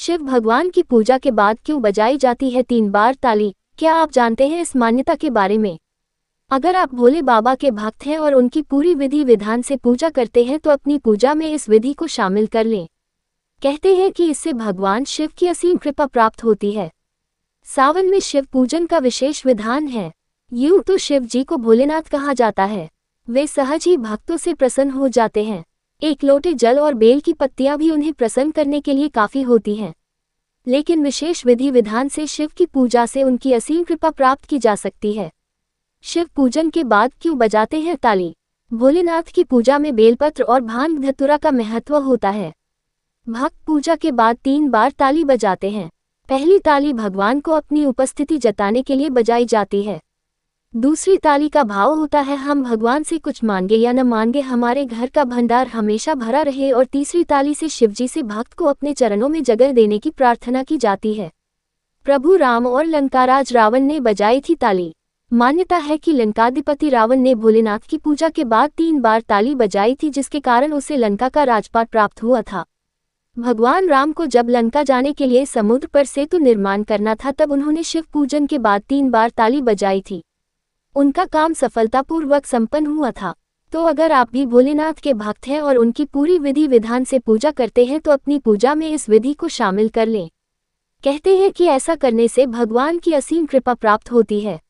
शिव भगवान की पूजा के बाद क्यों बजाई जाती है 3 बार ताली? क्या आप जानते हैं इस मान्यता के बारे में? अगर आप भोले बाबा के भक्त हैं और उनकी पूरी विधि विधान से पूजा करते हैं तो अपनी पूजा में इस विधि को शामिल कर लें। कहते हैं कि इससे भगवान शिव की असीम कृपा प्राप्त होती है। सावन में शिव पूजन का विशेष विधान है। यूं तो शिव जी को भोलेनाथ कहा जाता है। वे सहज ही भक्तों से प्रसन्न हो जाते हैं। एक लोटे जल और बेल की पत्तियां भी उन्हें प्रसन्न करने के लिए काफी होती हैं। लेकिन विशेष विधि विधान से शिव की पूजा से उनकी असीम कृपा प्राप्त की जा सकती है। शिव पूजन के बाद क्यों बजाते हैं ताली? भोलेनाथ की पूजा में बेलपत्र और भांग धतूरा का महत्व होता है। भक्त पूजा के बाद 3 बार ताली बजाते हैं। पहली ताली भगवान को अपनी उपस्थिति जताने के लिए बजाई जाती है। दूसरी ताली का भाव होता है हम भगवान से कुछ मांगे या न मांगे हमारे घर का भंडार हमेशा भरा रहे, और तीसरी ताली से शिवजी से भक्त को अपने चरणों में जगह देने की प्रार्थना की जाती है। प्रभु राम और लंकाराज रावण ने बजाई थी ताली। मान्यता है कि लंकाधिपति रावण ने भोलेनाथ की पूजा के बाद 3 बार ताली बजाई थी, जिसके कारण उसे लंका का राजपाट प्राप्त हुआ था। भगवान राम को जब लंका जाने के लिए समुद्र पर सेतु निर्माण करना था तब उन्होंने शिव पूजन के बाद 3 बार ताली बजाई थी। उनका काम सफलतापूर्वक संपन्न हुआ था। तो अगर आप भी भोलेनाथ के भक्त हैं और उनकी पूरी विधि विधान से पूजा करते हैं तो अपनी पूजा में इस विधि को शामिल कर लें। कहते हैं कि ऐसा करने से भगवान की असीम कृपा प्राप्त होती है।